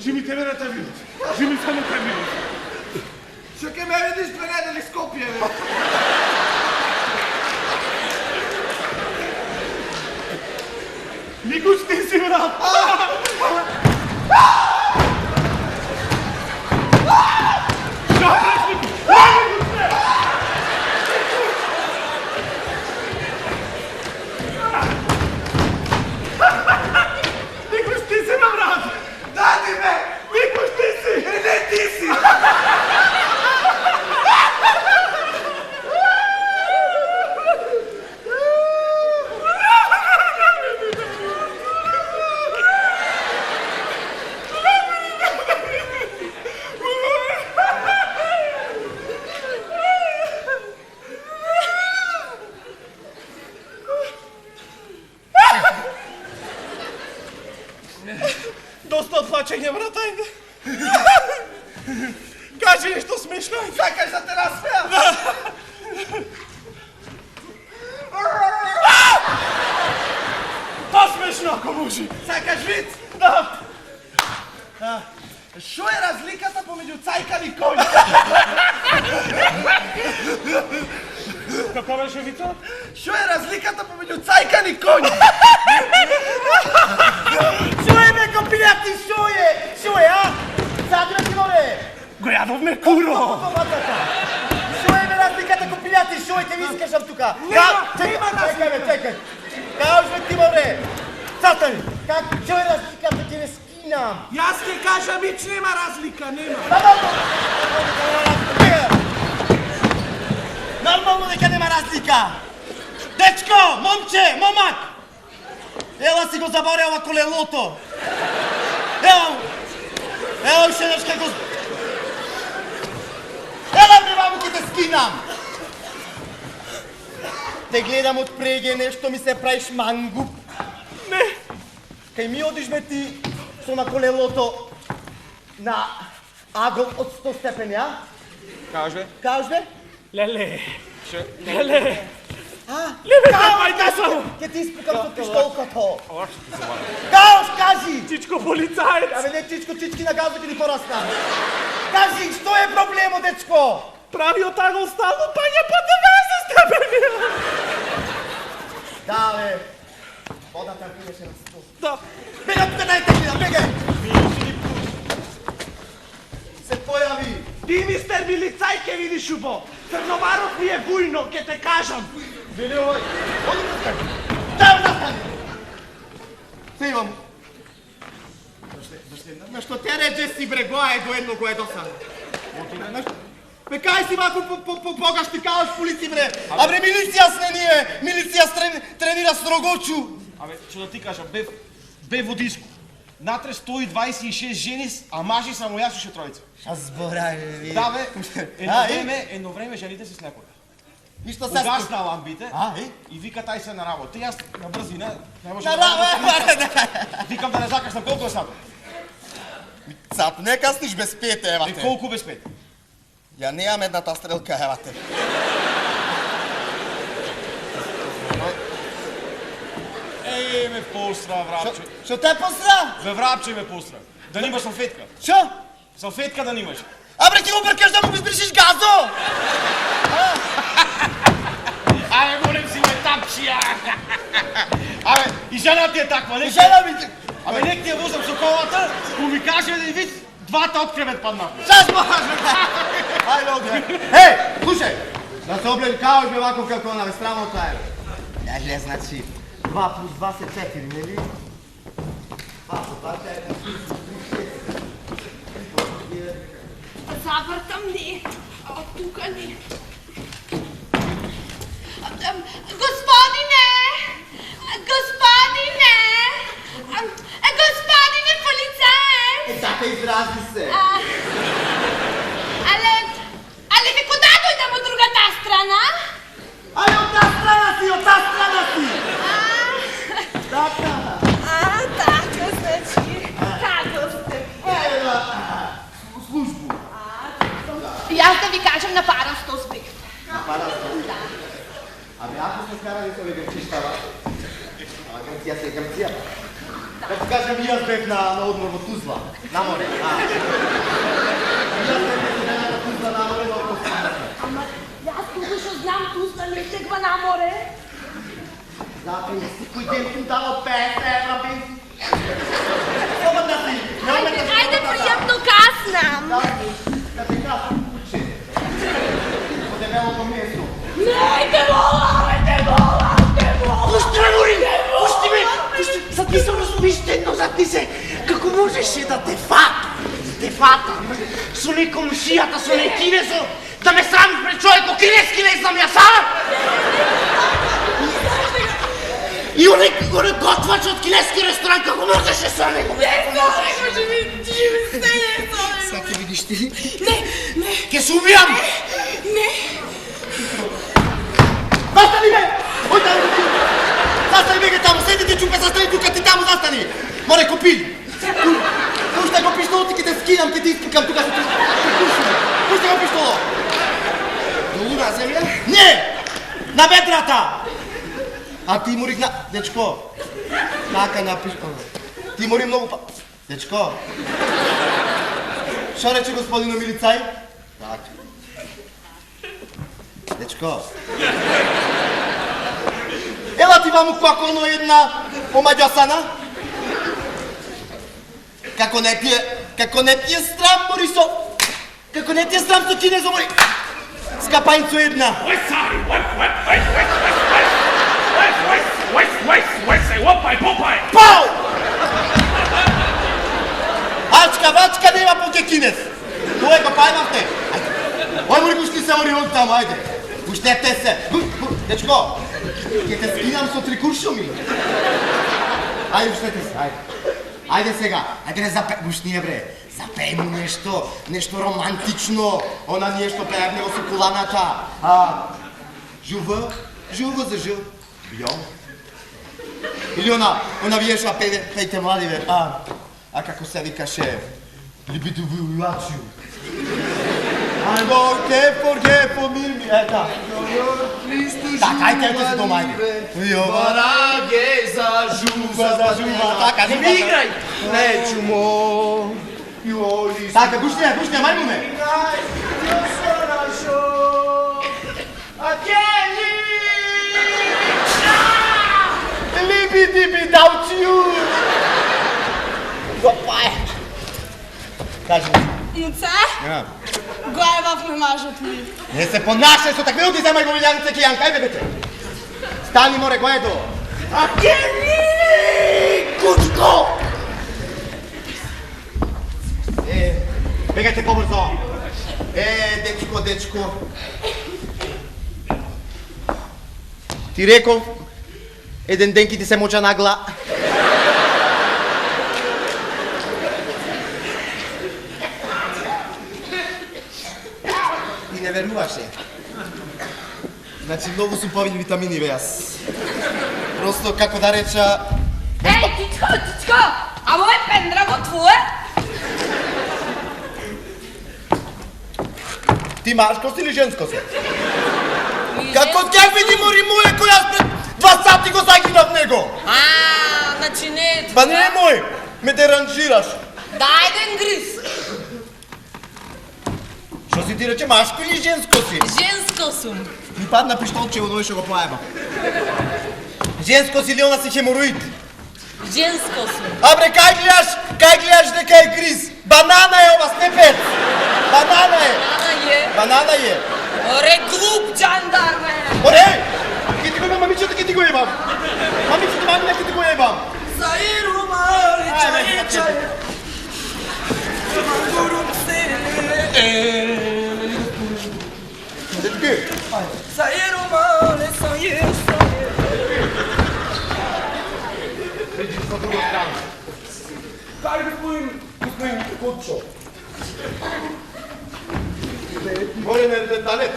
Že mi tebe ne te vidit. Že mi samo te vidit. Še kaj me vidiš, dve nedeli Skopje, ve. Nikuš, ti si vrat. Žabreš, Nikuš! Nikuš, ti si na vratu! Dadi me! Nikuš, ti si! Ne, ti si! Доста отвлачення, братанька. Кажи нещо смешно. Чакаш да те разсмея? По-смешно, ако може. Сакаш вид? Да. Шо е разликата помеѓу цајкан и коњ? Како беше вица? Шо е разликата помеѓу цајкан и коњ? Шо е, бе, копилјати, шо е? Шо е, а? Задиме ти го, бе? Го ядовме, куро. Шо е, бе, разликата, копилјати, шо е, те ви искашам тука? Нема Чекај, бе, чекај. Каош, бе, ти, бе, Сатани, шо е разликата, ќе не скинам? Јас ќе кажам, ич нема разлика, нема. Нормално дека нема разлика. Дечко, момче, момак. Ела си го заборя ова колелото. Ево уште нешто како... Ела бе, бабу, ќе те скинам. Те гледам отпреге, нешто ми се правиш мангуп. Не. Кај ми одиш, бе, ти со на колелото на агол од 100 степени, а? Кажеш, бе? Леле. Леле, Ајде само. ќе ти испукам со пиштолкото. Каош, кажи! Чичко полицаец. Абе, не, Чичко, чички на газо ќе ни порасна. Кажи, што е проблемот, дечко? Прави од агол стално паѓа по 20 степени. Да, бе. Водата пиеше на 100. Да. Бега тука, дај те гледам, бегај! Се појави. Ти мистер Милицај ке видиш убо. Црноваров ми е бујно, ке те кажам. Били овој. Оди настани. Дај настани. Се имам. Нешто те реđe си брегоа е до едно го е досадно. Бе, кај си вако по-богаш ти каош полици, бре? А бре, милиција сне ние. Милиција тренира строгочу. Абе, што да ти кажам, бе водиско. Натре 126 жени, а мажи само јас уште тројца. Ша зборај, бе, Да, бе, едно време жените се слепови. Ништо се Угасна ламбите и? и вика тај се на работа. Јас на брзина не може На работа. Викам да не закаснам, колку е сат? Сат, не касниш без 5, ева те. Колку без 5? Ја неам едната стрелка, ева те. Еј, ме посра, врапче. Шо те посра? Бе, врапче ме посра. Да немаш салфетка. Шо? Салфетка да немаш. Абре, ти го бркаш да му избришиш газо! Абе, молим си ме тапчија. Абе, и жена ти е таква, не? Жена ми ти... Абе, нек ти ја возам со колата, му ми каже да вид двата од кревет падна. Шаш можеш, бе! Ајде, оди. Ей, слушај! Да се облег каош, бе, вако како она, бе, срамота е. Јајде, значи, 2 плюс 2 се 4, нели? 2 плюс 2 се 4. Завртам не, от тука не. Господине! Господине! Господине полицаец! Така изрази се. Але ви куда дојдам од другата страна? Але од таа страна си, од таа страна си! Така. Така, значи, како сте? Ева, службу. Јас да ви кажам на парам 100 спрехте. На парам 100? Да. Абе, ако сте скарали со ве грчиштава, агенција се грција. Като кажем, и аз бех на одмор во Тузла. На море. И аз бех на Тузла на море, но Ама, аз тук ще знам Тузла не тегва на море. Zapim si koji dem ti dalo 5 evra benzin. Slobodna si. Ajde, приятно каснам. Da te kasam kuće. Po debelom mjestu. Не, те вола. Пусти ме, Нори! Пусти ме! Затни се, размишлено, затни се! Како можеше да те фата? Со не комшијата, со не кинезо, да ме срамиш пред човек, кинески не знам јас, а? И оне готвач од кинески ресторан, како можеше со него? Сега ќе видиш ти. Не. Ќе се убијам! Не. Zastani me! Oj tamo! Zastani me tamo, sedite čupe, zastani tuka, ti tamo zastani! More kopilj! Puštaj go pištolo, ti ke te skinam, ke ti ispukam tuka se tu kušim! Puštaj go pištolo! Долу на земја? Не! На бедрата! А ти морих на... Дечко! Така напиш... Ти мори много па... Дечко! Шо рече господино милицај? Така. Дечко! Ела ти ваму како оно една омаѓасана? Како не ти е срам, Борисо? Како не ти е срам со кинезо, мој? Скапајнцо една! Пау! Ачка, нема поке кинез! Тоа е капајнавте! Ој, мори пушти се, мори од таму, ајде! Пуштете се! Дечко, ќе те скинам со 3 куршуми! Ајде, пуштете се, ајде! Ајде сега, ајде не запе... Пушти бре! Запеј му нешто романтично! Она нешто пеевне во соколаната! Жува за жил! Бион? Или она виеша пејте млади, бе! А како се викаше? Либидувулачиу! I'm okay, forget for me, ета! Така, ајде се дома, ајде! Бараге за жува. Така, Не ми играј! Нечумо. Така, гушне, мајмуне! Либи даучиу! Опа е! Кажи ми. Муце, гојвав ме мажот ми. Не се понашај со такви луѓе, земај го милјанице кијанка, ајде бете! Стани, море, гоедо! Кучко! Бегајте побрзо! Дечко! Ти реков, еден ден ки ти се моча нагла. Ти не веруваше. Значи многу сум повињ витамини бе јас. Просто како да реча... Тичко! А мој пендраго твое? Ти машко си или женско си? Како ќе види мори моје кој јас пред 2 сати го загинав него? Значи не е Па не е мој, ме деранжираш. Дај еден гриз. Што си ти рече, машко или женско си? Женско сум. Ми падна пиштолче од овој што го поеба. Женско си или она си хемороид? Женско сум. Абре, кај гледаш дека е гриз? Банана е ова, степец! Банана е! Оре, глуп джандарме! Оре! Ке ти го ебам, мамичето ке ти го ебам! Мамичето, мамина ке ти го ебам! Дечки! Приди со друга страна. Кај господин Кучо? Горе на деталет.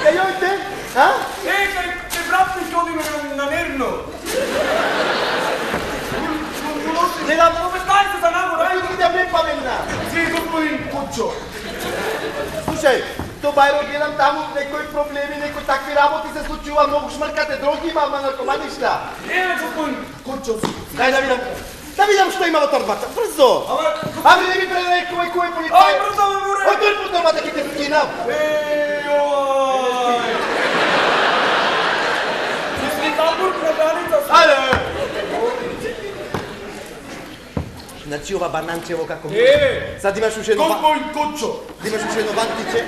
Јојте, а? Кај брат ми ќе одиме на нервно. Не дам Обещајте за нагора. да ме памена. Си господин Кучо. Слушај, Байро, гледам таму некои проблеми, некои такви работи се случува, многу шмркате, дроги има, ама наркомани шта. Не, господин Кучо. Дај да видам што има во торбата, брзо. Ами не ми предај кој полицај. Ай, брзо ме море. Отвори по торбата ќе те скинам. Ой. Ти си табур на граница. Ајде. Значи ова бананчево како ми. Сад имаш уште едно. Господин Кучо. Имаш уште едно бантиче.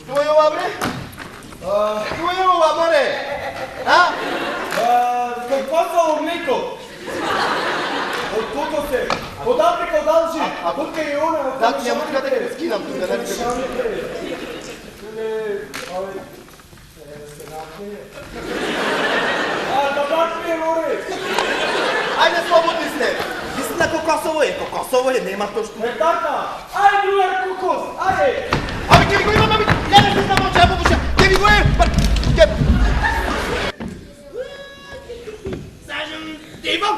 Што е ова, бре? Што е ова, море? А? Кокосово млеко. Од кокосе. Од Африка, од Алжир. А тука е она. Дати ја мука да ќе скинам тука, да не Ајде, слободни сте. Истина кокосово е, нема тоа што. Така. Ајде, другар кокос. Ајде. Ами ќе ви го имам, ами гледаш ли само че ја побуша. Ќе ви го е. Сажам, те имам.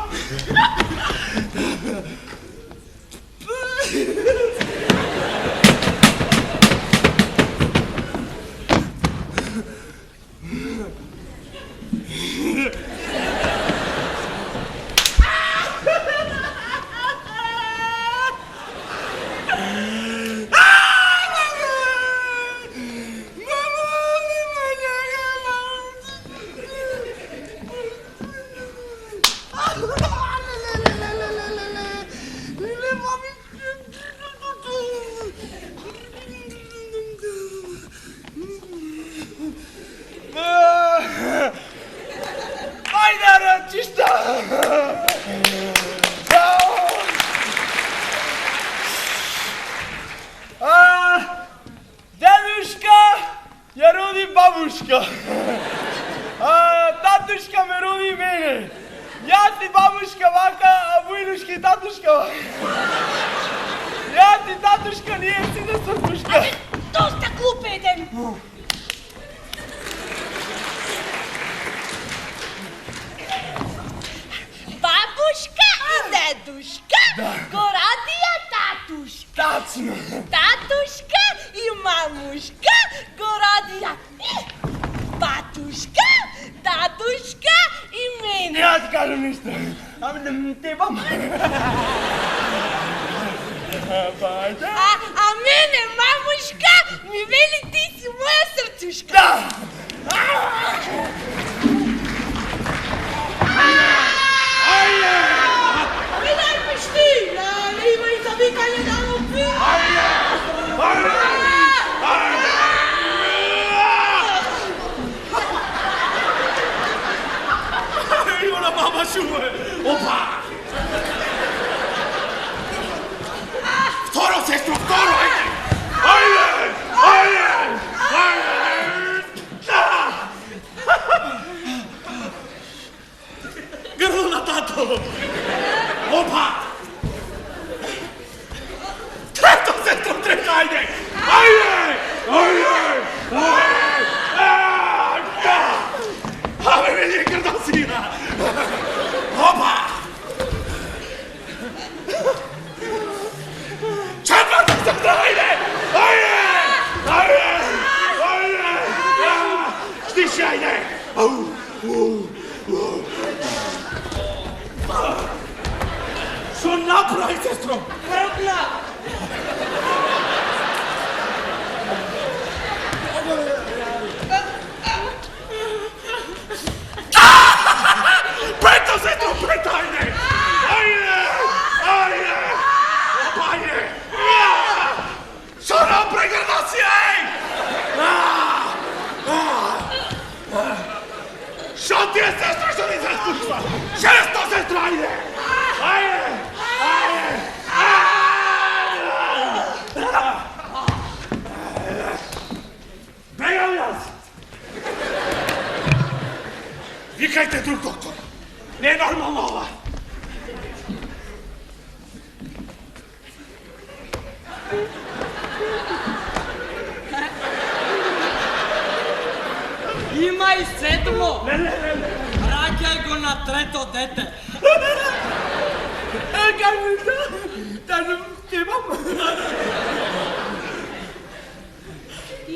Дедушка ја роди бабушка. Татушка ме роди мене. Јас и бабушка вака, а војнушка и татушка вака. Јас и татушка ние си да српушка. Доста глупеден! Бабушка и дедушка го радија татушка. Тачно. Татушка и мамушка го радија батушка, дадушка и мене. Ја ти кажам ништо. Ами да те бам. А мене мамушка ми вели ти си моја срцушка. Да. Видај пешти! Има и завикање да лупи! Има на мама шуме. Опа! Второ, сестро, второ, ајде! Гръл на тато! Опа! Трето, сестро, трето, ајде! Абе, вели грдосина! Опа! Четвърта, сестро, ајде! Стиши, ајде! Што направи, сестро? Кръпна! Пето, сестро, пето, ајде! Ајде! Што направи, грдоси, ај! Што ти е, сестро, што ни се спушва? Шесто, сестро, ајде! Бегам јас! Викајте друг доктор! Не е нормално ова! Има и седмо! Раѓај го на трето дете! Кажи, да, те имам.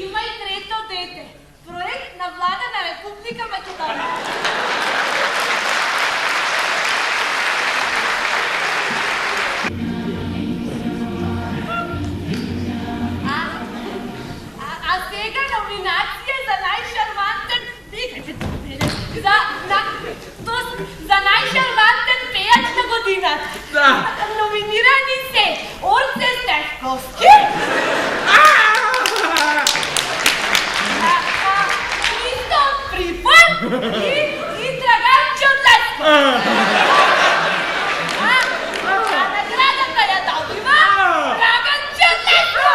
Има и трето дете. Проект на влада на Република Македония. А сега номинация за най-шармантен... За най-шармантен пеяч на годината. Да. Номинирани се Орце Стефковски, Христос Припър и Драган Чодлеско. А наградата я добива Драган Чодлеско.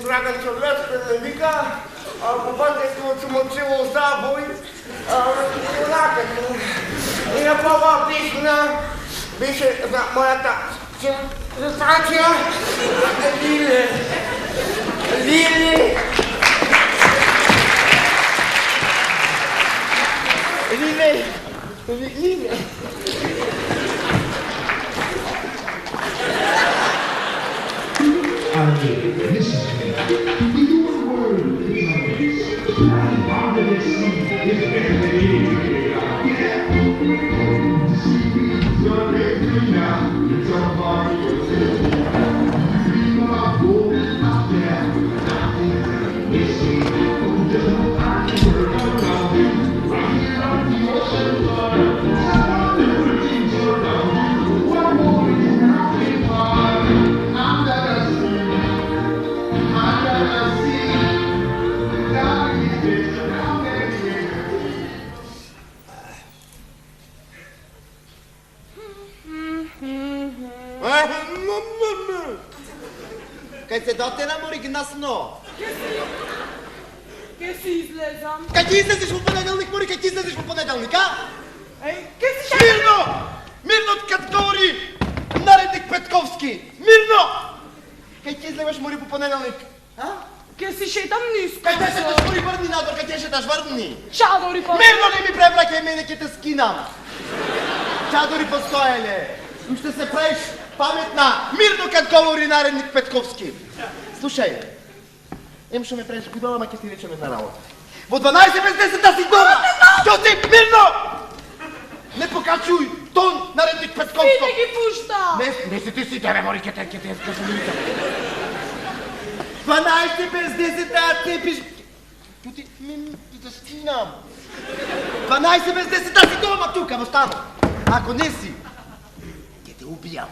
Dragan Čoledsko me vika, Батерското съм учило забой. Онака, и на това беше за моята сенсация. Лиле. Лиле. Лиле. Лиле. Kaj se date namori gnaсно? Ке си излезам? Kaj ti izlaziš u ponedeljnik, mori, kaj ti izlaziš u ponedeljnik, a? Ей, ке си Mirno! Mirno, kad govori narednik Petkovski! Mirno! Kaj ti izlevaš, mori, po ponedeljnik? A? Ке си шетам ниско. Kaj te šetaš, mori, vrni nador, kaj ti šetaš, vrni! Чадори по... Mirno, ne mi prebrajkaj mene, kaj te skinam! Чадори постояле! Ще се правиш паметна! Mirno, kad govori narednik Petkovski! Slušaj, ем što me previš kudala, ма ке ti rečem jedna работа. Во 12 без 10 да си дома! Що ти, Mirno! Не покачуй тон, наредник Ти Петковски! да ги пуща! Не си ти си, тебе мори, ке те скажу лика. 12 без 10 да те пиш... Ти да скинам. 12 без 10 да си дома тука, но стано. Ако не си, ке те убиям.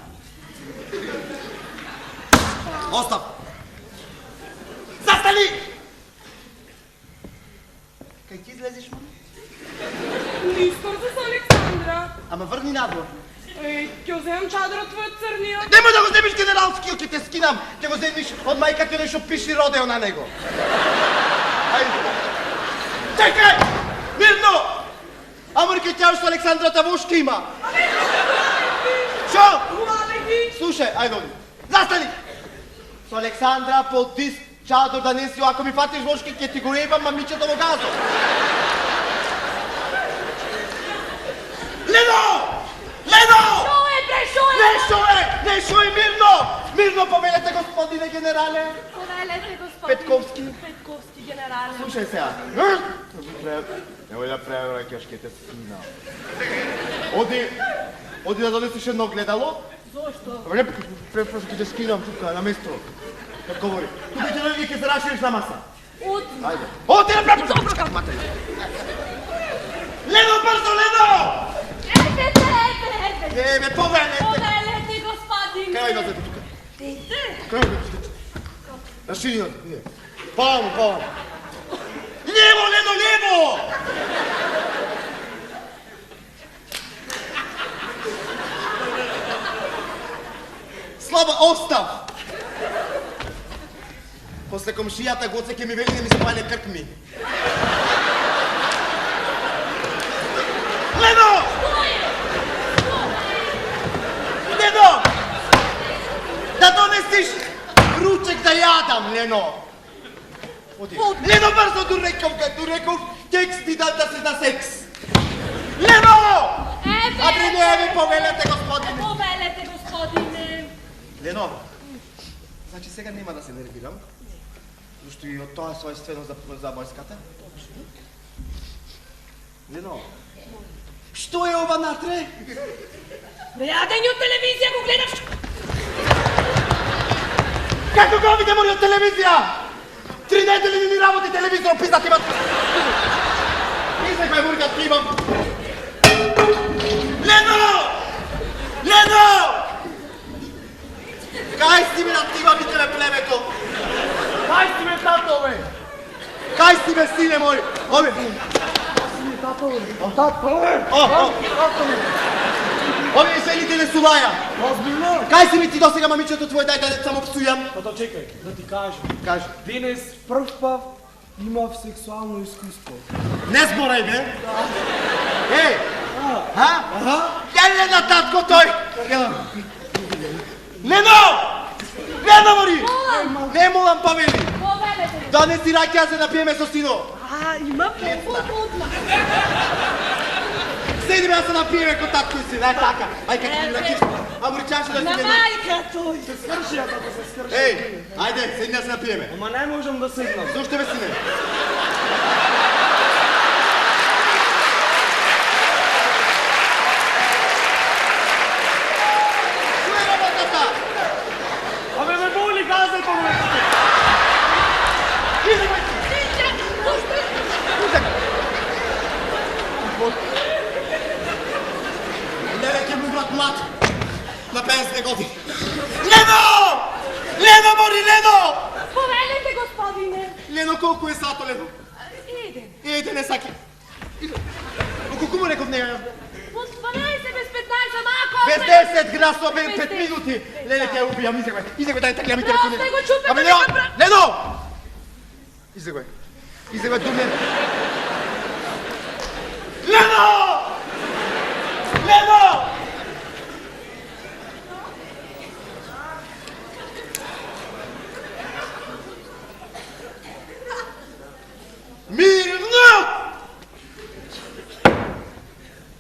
Остав! Застани! Кай ти излезеш, мами? Нискор с Александра. Ама върни надвор. Ей, ке вземем чадъра твоя църния. Нема да го вземеш генералски, ке те скинам. Ке го вземеш от майка ти нещо пиши родел на него. Айде. Чекай! Мирно! Амор, ке тя с Александра тавушки има. Шо? Хвале ги! Слушай, айде. Застани! С Александра под диск чадър да не си, ако ми фатиш вошки, ке ти го ебам мамичето во газо. Лено! Лено! Нещо е, Мирно! Мирно, повелете, господине генерале! Повелете, господин Петковски. Петковски генерале. Слушай сега. Evo ja prevera kjaškete skina. Оди да донесеш едно гледало. Защо? Просто ке те скинам тука на место. Как говори. Тука ќе дојде ке се рашириш на маса. От... Ајде. Оди на препо! Лено, бързо, Лено! Ебе, повелете! Повелете, господин! Кај да тука? Дете! Кај да тука? На шиниот. Памо. Лево, Лено, лево! Слаба, остав! После комшията Гоце ке ми вели да ми се пале кркми. Лено! Лено! Да донесиш ручек да ядам, Лено! Оди. Лено, бързо до реков, текст ти да си на секс. Лено! Абе, не, повелете, господине. Повелете, господине. Лено, значи сега нема да се нервирам, защото и от това свойствено за войската. Лено, що е ова натре? Предадени от телевизия го гледаш. Како го видимо от телевизия? 3 недели ми работи телевизор, пиздат имат. Мислех ме бургат имам. Лено! Лено! Кай си ми натива ми тебе племето? Кай си ме тато, бе? Кай си ме, сине мой? Обе! Обе, жените не сулая! Озбилно? Кай си ми ти досега мамичето твое, дай да само псуям? Ото чекай, да ти кажа. Кажи. Денес пръв път Има в сексуално изкуство. Не зборай, бе! Ей! Гледай на татко той! Лено! Лено, мори! Не молам повели! Донеси ракия, за да пиеме со сино! Има по-подна. Седи ме да се напиеме ко татко и син, ай така! Ай как ти ракиш! А моричаше да си На не... майка той. Се скърши, а да се скърши. Ей! Айде, седи да се напиеме! Ама не можем да седнем. Слушайте ме, сине! Чуй работата! Абе ме боли газето, бе! Леле, ке му брат млад! На 50 години! Лено! Лено, мори, Лено! Повелете, господине. Лено, колко е сато, Лено? Един. Ейте, не саки! Колко му реков нея? От 12 без 15, малко. Без 10 грасо, бе, 5 минути! Леле, те убijam, изегвай! Изегвай, дай така ми телефони! Просто го чупете, Абе, да Лено! го бра- Лено! Изегвай! Изегвай, думне! Лено! Лено! Мирно!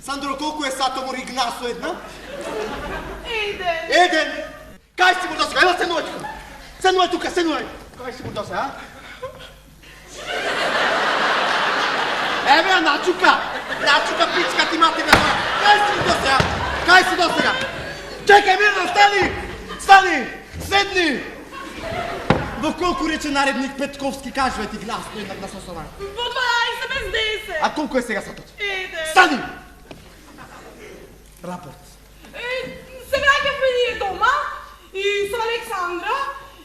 Сандро, колко е сато мори гнасо едно? Един. Еден! Кай си мурдоса, ела седнувай тука! Седнувай тука, седнувай! Кай си мурдоса, а? Еве, начука! Начука, пичка ти мати ме това! Кай си мурдоса, а? Кай си досега! Чекай, Мирно, стани! Стани! Седни! В колко рече наредник Петковски, кажвай ти гласно еднак на сосона? По 12 без 10. А колко е сега сатото? Един. Стани! Рапорт. Се вракахме ние дома и с Александра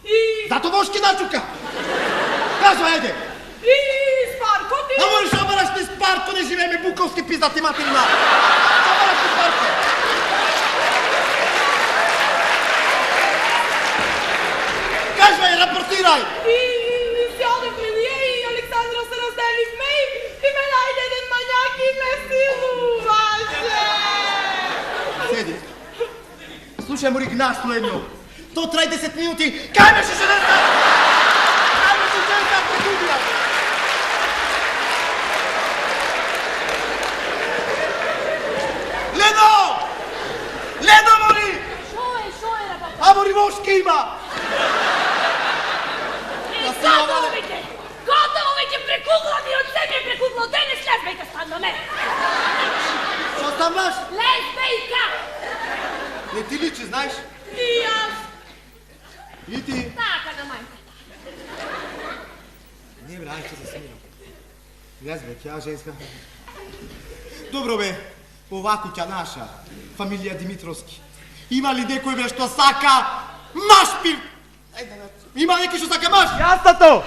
и... Зато вошки начука! Кажвай, еде! И с Паркот и... Ама ли шабараш ти с парко, не живееме буковски пиздати материна! Шабараш ти с парко! Кажвай, рапортирай! И сядахме ние и Александра се разделихме и ме найде един маняк и ме силуваше. Седи. Слушай, мори гнасно едно. То трай 10 минути. Кай беше жената? Кай беше жената? Прекудила! Лено! Лено, мори! Шо е, рапа? А мори вошки има! Готовите! Готовите! Прекуглани от себе прекугло денес лесбейка стана ме! Що ставаш? Лесбейка! Не ти личи, знаеш? И аз! И ти. Така на майка. Не, бе, айде, се смирам. Глез, бе, тя женска. Добро, бе, овако тя наша, фамилия Димитровски. Има ли некој, бе, што сака маш пив? Има некој што сака маш? Ястато!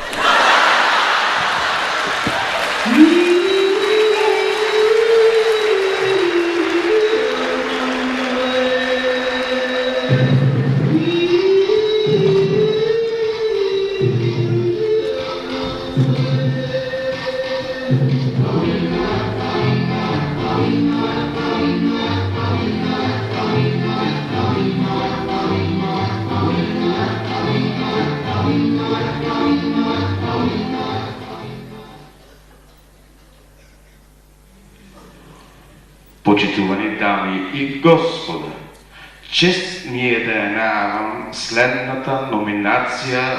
Почитувани дами и господа, чест ми е да явявам следната номинация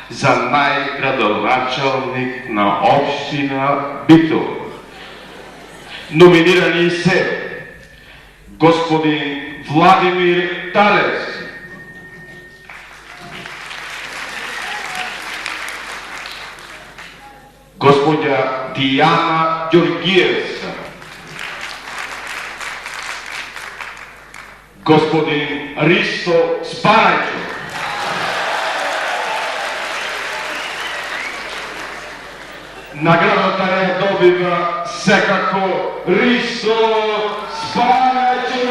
за най-градоначалник на община Битово. Номинирани се господин Владимир Талев, госпожа Диана Георгиевска, господин Ристо Спарајчо, наградата ја добива секако Ристо Спарајчо.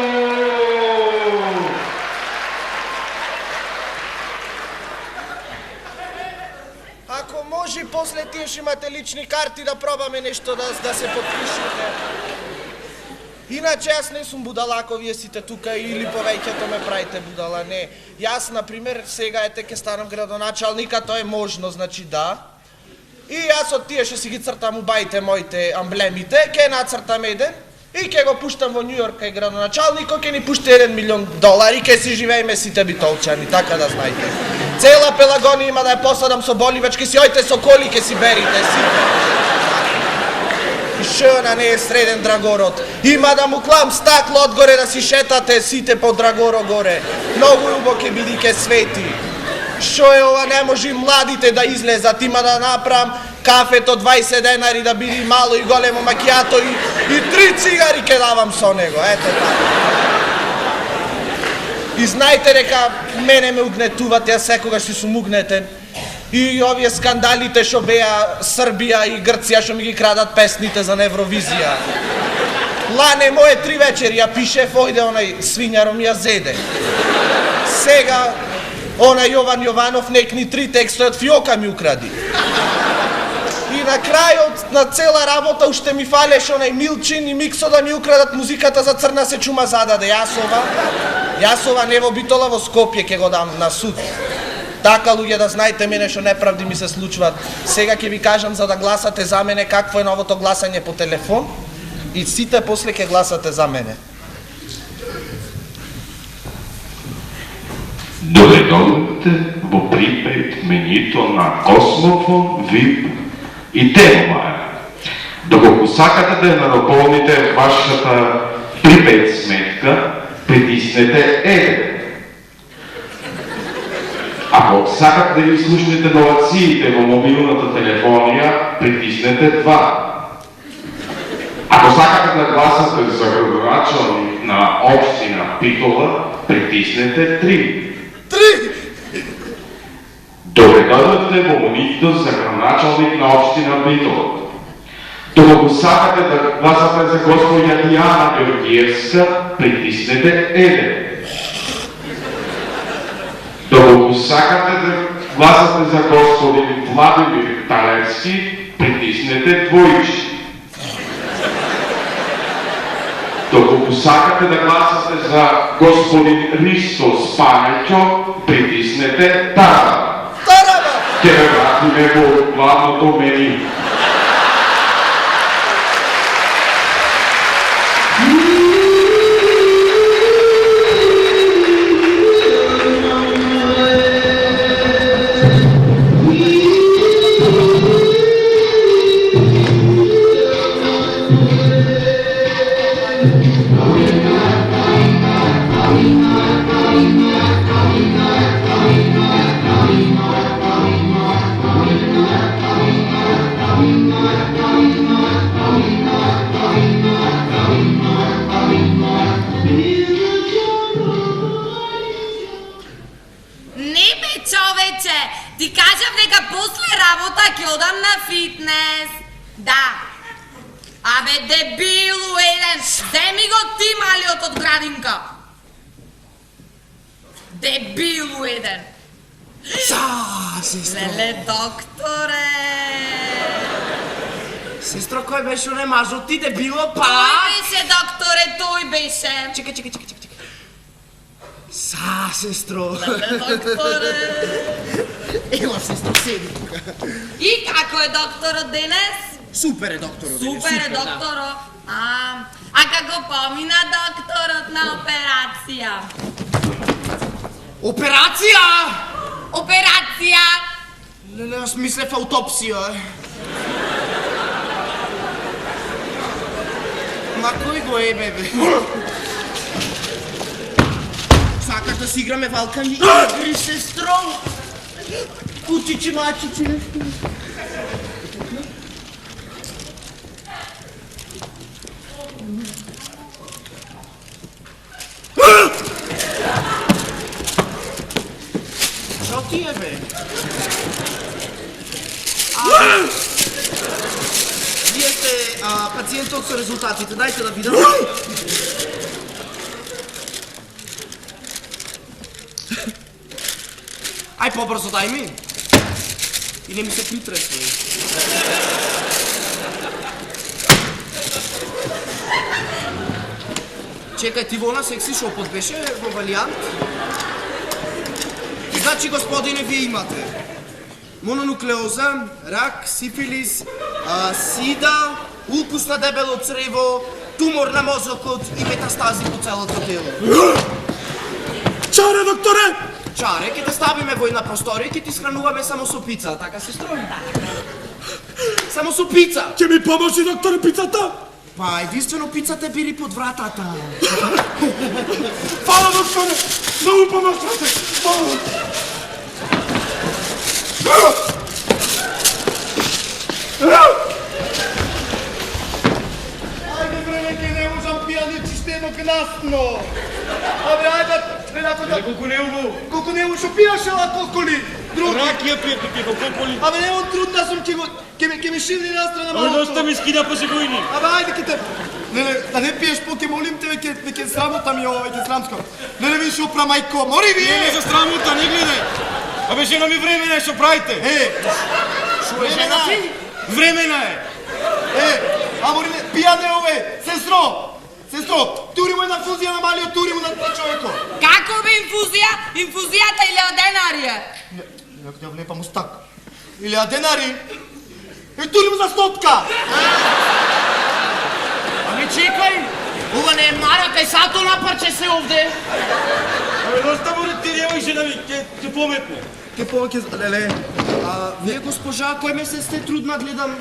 Ако може после тие ще имате лични карти да пробаме нещо да се подпишете. Иначе аз не сум будала, ако вие сите тука или повеќето ме правите будала, не. Јас, например, сега ете ке станам градоначалника, тоа е можно, значи да. И јас од тие ще си ги цртам у баите моите амблемите, ке нацртам еден и ке го пуштам во Њујорк кај градоначалникот, ке ни пушти $1 милион и ке си живееме сите битолчани, така да знаете. Цела Пелагонија има да ја посадам со боливач, ке си ојте со коли, ке си берите сите. Шена не е среден Драгород. Има да му клам стакло одгоре да си шетате сите по Драгоро горе. Многу убо ке биди ке свети. Шо е ова, не може младите да излезат. Има да направам кафето 20 денари да биди мало и големо макијато и 3 цигари ке давам со него. Ето така. И знаете дека мене ме угнетуват, ја секогаш си сум угнетен. И овие скандалите шо беа Србија и Грција шо ми ги крадат песните за Евровизија. Лане моje 3 вечери ја пишев, ојде онај свињаро ми ја зеде. Сега онај Јован Јованов некни 3 текста од Фиока ми укради. И на крајот на цела работа уште ми фалеше онај Милчин и Миксо да ми украдат музиката за Црна се чума зададе. Јас ова не во Битола, во Скопје ке го дам на суд. Така, луѓе, да знаете мене што неправди ми се случват. Сега ќе ви кажам за да гласате за мене какво е новото гласање по телефон и сите после ќе гласате за мене. Дојдовте во припет менито на Космофон, VIP и Теломаја. Доколку сакате да ја надополните вашата припет сметка, притиснете 1. Ако сакате да ги слушнете новациите во мобилната телефонија, притиснете 2. Ако сакате да гласате за градоначалник на општина Битола, притиснете 3. Дојдовте во менито за градоначалник на општина Битола. Доколку сакате да гласате за господја Дијана Ѓорѓиевска, притиснете 1. Доколку сакате да гласате за господин Владимир Талевски, притиснете 2. Доколку сакате да гласате за господин Ристо Спанајчо, притиснете Тарава. Ке ме вратиме во главното меню. Ти кажав дека после работа ќе одам на фитнес. Да. Абе, дебилу еден, земи го ти малиот од градинка. Дебилу еден. Сестро. Леле, докторе. Сестро, кој беше оне мажот ти, дебило, па? Тој беше, докторе, тој беше. Чекај. Сестро. Леле, докторе. Ела, сестро, седи тука. И како е докторот денес? Супер е докторот. Супер е докторот. А како помина докторот на операција? Операција? Операција! Не, аз мислев аутопсија. Ма кој го е, бебе? Сакаш да си играме валкани игри, сестро? Кучичи, мачичи, нещо. Шо ти е, бе? Вие сте пациентот со резултатите, дајте да видам. Ај, побрзо дај ми. и не ми се притресва. Чекай, ти вона секси шопот беше во валиант? Значи, господине, вие имате мононуклеоза, рак, сифилис, сида, укус на дебело црево, тумор на мозокот и метастази по целото тело. Чаре, докторе! Чаре, ке те ставиме во една просторија и ке ти схрануваме само со пица, така се строи. Само со пица. Ќе ми помоши, докторе, пицата? Па, единствено пицата бири под вратата. Фала, докторе! Многу помошате! Фала! Ајде, време, ке не можам пијани чистено гнасно! Абе, ајде, колку не шо пијаше колку ли? Други. Ракија пријател, колко ли? Абе, не он трудна сум, ке ми шивни настрана малко. Доста ми скида по сегојни. Абе, ајде ке те... Леле, да не пиеш по, ке молим те, ке срамота ми ова, ке срамско. Леле, ви шо опра мајко, мори ви! Не за срамота, не гледај. Абе, жена ми времена е, шо правите? Шо е жена ти? Времена е. А мори не, пијане ове, сестро! Сестро, тури му една фузија на малиот, тури му на човеко. Како бе инфузија? Инфузијата или денарија? Нека ја влепа мустак. Или а денари. И тури му за стотка. Ами чекај, ова не е Мара, кај сато напарче се овде. Абе, доста море ти немој жена ми, ќе пометне. Ке повеќе, леле, Вие, госпожа, кој месец сте трудна, гледам?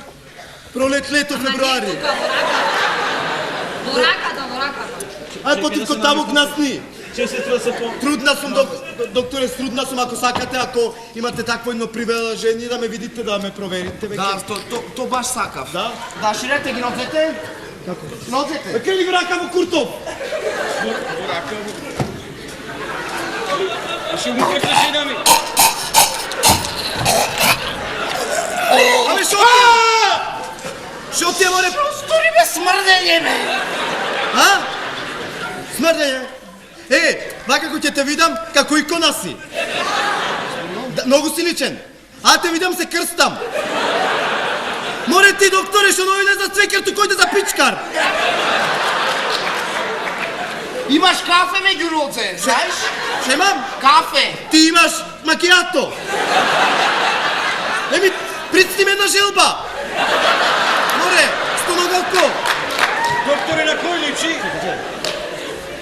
пролет, лето, февруари. Во раката, во раката. Ај потитко таму гнасни. Че сестра се по... Трудна сум, докторе, трудна сум, ако сакате, ако имате такво едно привелажение, да ме видите, да ме проверите. Да, то баш сакав. Да? Да, ширете ги ноцете. Како? Ноцете. Кај ли го рака во Куртов? Ще му пекна жена ми. Абе, шо ти? Шо ти е, море? Стори бе смрдење, бе. А? Смрдење? Вака како ќе те видам, како икона си. Многу си личен. А те видам се крстам. Море ти, докторе, шо дојде за цвекер, ту којде за пичкар. Имаш кафе меѓу роце, знаеш? Ше имам? Кафе. Ти имаш макијато. Еми, прицни ме една желба. Море, стоногалко. Докторе, на кој личи?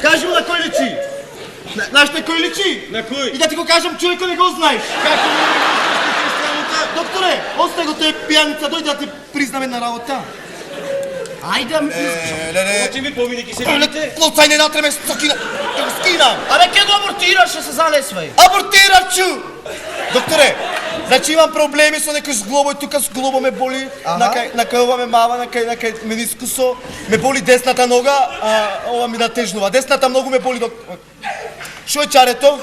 Кажи му на кој личи. Знаеш на кој личи? На кој? И да ти го кажам, човеко не го знаеш. Како не го срамота? Докторе, остай го тој пијаница, дојде да ти признам една работа. Ајде, Леле, Значи ми помини ки се видите? лоцај не натреме скина. Скина. абе ке го абортираш, ще се залесвај. Абортирачу! Докторе, значи имам проблеми со некој зглобо и тука зглобо ме боли, на кај ова ме мава, на кај менискусо, ме боли десната нога, а ова ми натежнува. Десната многу ме боли, Шо е чарето?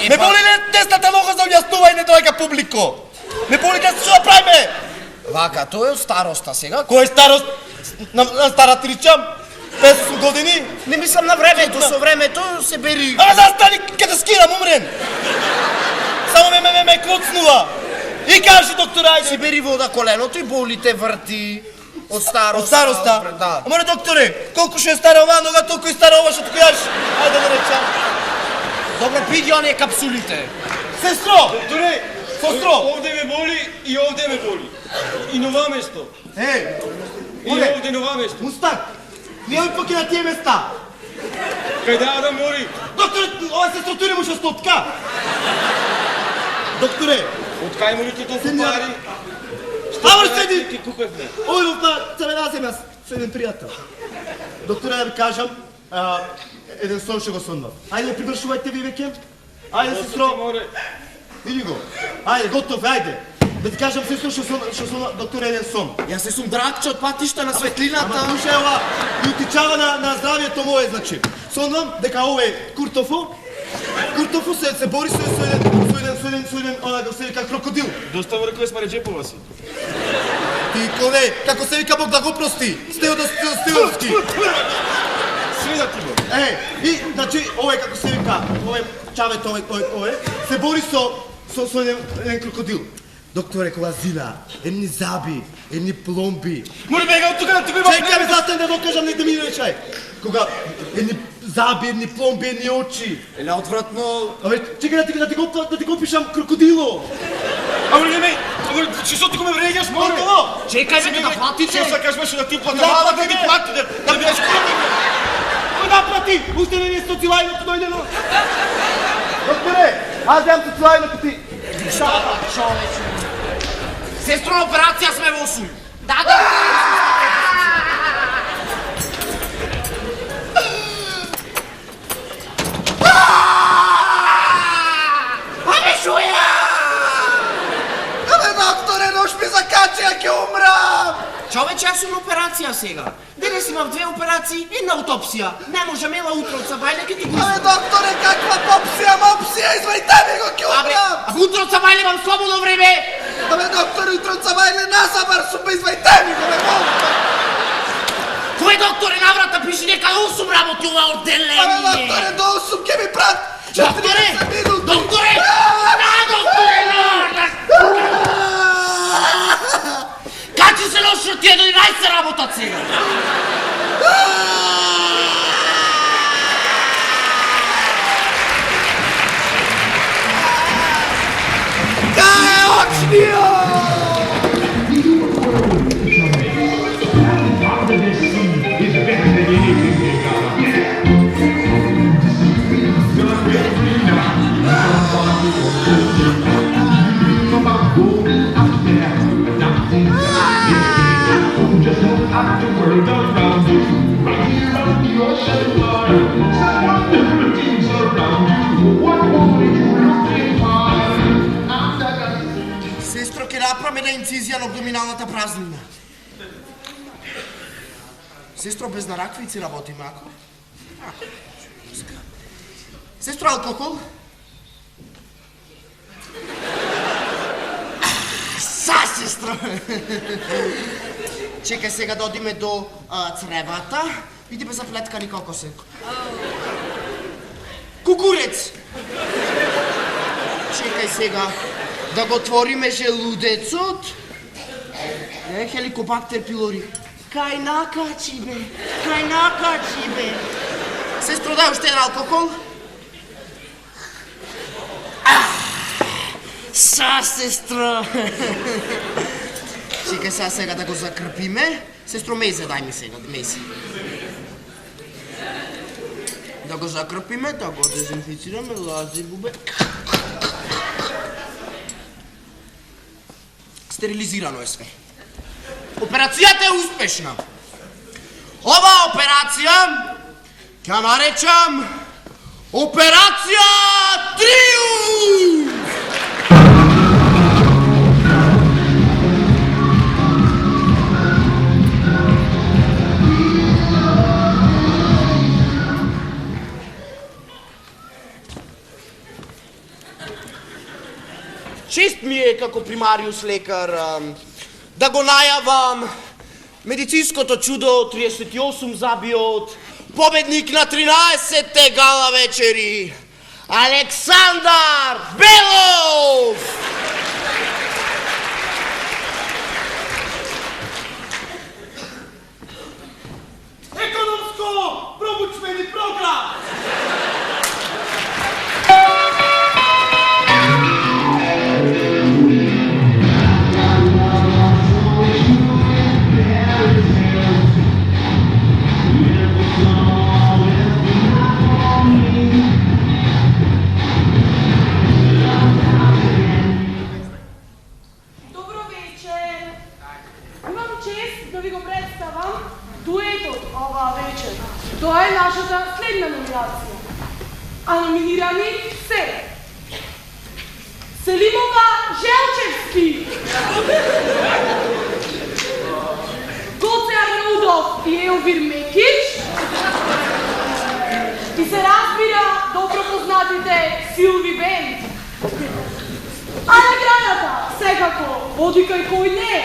Ме боли не десната нога за објаснува и не доаѓа публико. Ме боли десната, шо да правиме? Вака, тој е од староста сега. Кој е старост? На стара тричам? 50 години? Не мислам на времето, со времето се бери. Абе, застани, ке те скинам, умрен! Само ме клуцнува. И кажи, доктор, ајде. Се бери вода коленото и болите врти. Од староста. Од староста? Да. Море, докторе, колку ше е стара оваа нога, толку и стара ова што ти кажеш. Ајде да речам. Добро, пиди оние капсулите. Сестро! Докторе, Сестро! овде ме боли и овде ме боли. И на ова место. И Море, овде на ова место. мустак, не ој поки на тие места. Кај да мори. Докторе, ова сестро тури му шестотка. Докторе, Од кај му ли ти толку Седни, пари? Ама седи! Ти купевме. Ојдов на црвена земја со еден пријател. Докторе, да ви кажам, еден сон ще го соннав. Ајде, прибршувајте ви веќе. Ајде, сестро. Море. Види го. Ајде, готов, ајде. Да ти кажам, сестро, што сон, докторе, еден сон. Јас се сум драгче од патишта на Ама светлината. слушај ова, и утичава на здравието мое, значи. Сонвам дека овој Куртофу се бори со еден, како се вика, крокодил. Доста во рекој сме реджепова си. Ти кове, како се вика Бог да го прости, Стиловски. Свида ти го. И, значи, овој, како се вика, овој чавето, овој, се бори со со еден крокодил. Докторе, колазина, едни заби, едни пломби. Моля бега от тука да ти го имам. Чекай, застан да докажам, не да ми речай. Кога едни заби, едни пломби, едни очи. Еле отвратно. Абе, чекай да ти го опишам крокодило. Абе, не ме, що ти го ме вреđаш, моля? Чекай, бе, да платите. Що сакаш беше да ти плата? Да, Мала плати, да ти бе. плати, да бидеш крокодил. Кој да плати? Уште не е социлајното дојдено. Докторе, аз дам социлајното ти. Сестро, на операция сме во 8. Да. Абе, шуја! Абе, докторе, нош ми закачи, ја ќе умрам! Човече, аз съм на операция сега. Денес имам 2 операции, 1 аутопсија. Не може мела утро от Сабајле, ке ти го Абе, докторе, каква попсија, мопсија, извајте ми го, ќе Абе, умрам! утро от Сабајле имам слободно време. Абе, докторе, утро цавајле насабар супа, извајте ми го, ме молам! Кој докторе на врата пише дека 8 работи ова Абе, отделение? докторе, до 8 ќе ми прат! Докторе! 40 минути! Докторе! Да, докторе! Качи се лошо ти е до 11 работат сега! Кај е очниот? Сестро, ќе направим една инцизија на абдоминалната празнина. Сестро, без нараквици работиме, ако? Сестро, алкохол? Сестро! Чекай сега да одиме до цревата. Видиме заплеткани кокосе. Кукурец! Чекай сега да го отвориме желудецот. Хеликобактер пилори. Кај накачи, бе! Кај накачи, бе! Сестро, дай уште еден алкохол. Сестро! Чекай сега да го закрпиме. Сестро, мезе, дай ми сега, мезе. Да го закрпиме, да го дезинфицираме, лази бубе. Стерилизирано е све. Операцијата е успешна. Ова операција ќе наречам Операција Триумф! Чест ми е како примариус лекар да го најавам медицинското чудо 38 забиот, победник на 13-те гала вечери, Александар Белов! Економско промучвени програм! Добро вечер! Имам чест да ви го представам дуетот оваа вечер. Тоа е нашата следна номинација. А номинирани се Селимова Желчевски, Гоце Аграудов и Елвир Мекич, и се разбира добро познатите Силви Бенд. А наградата секако води кај кој не,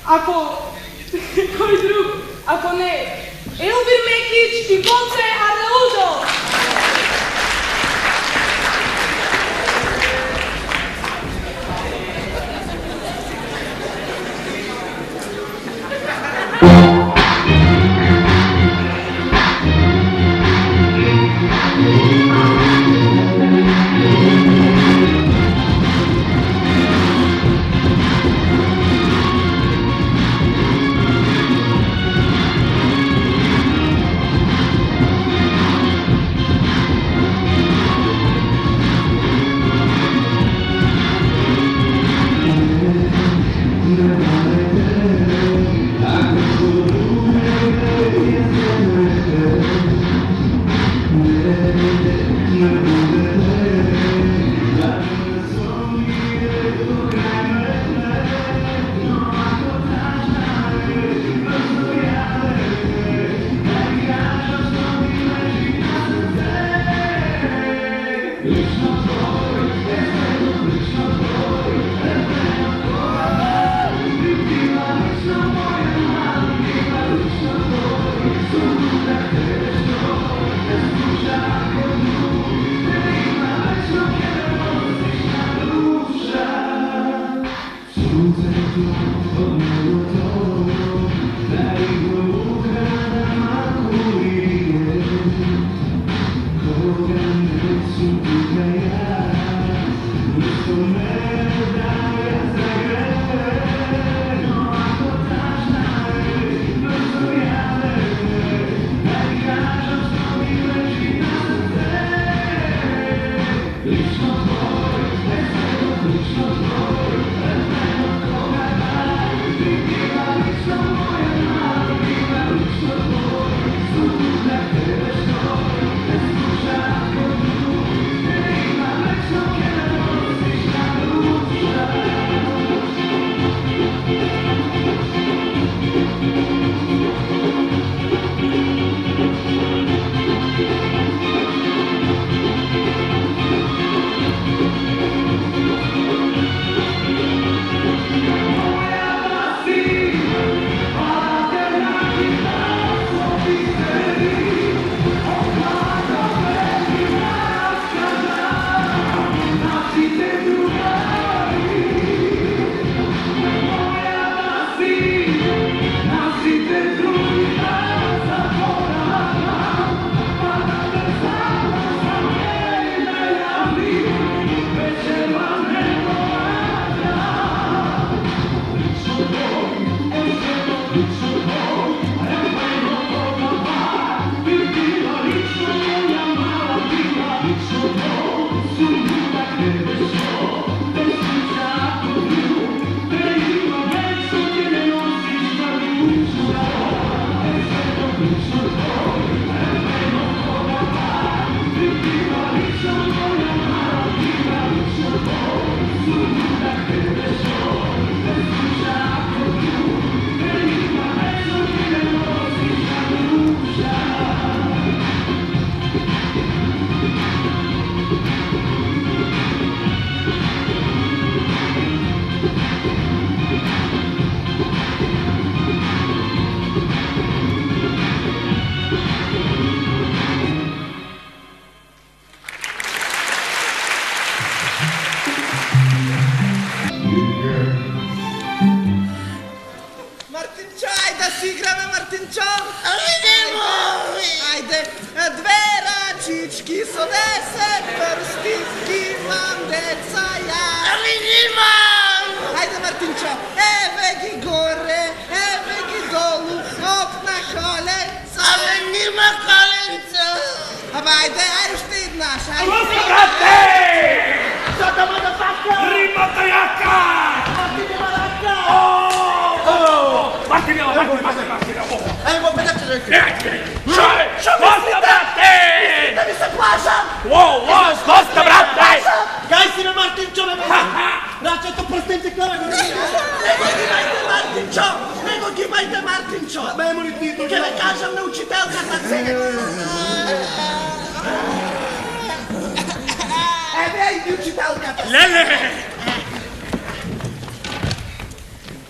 ако кој друг, ако не Елвир Мекич и Гоце Аграудов.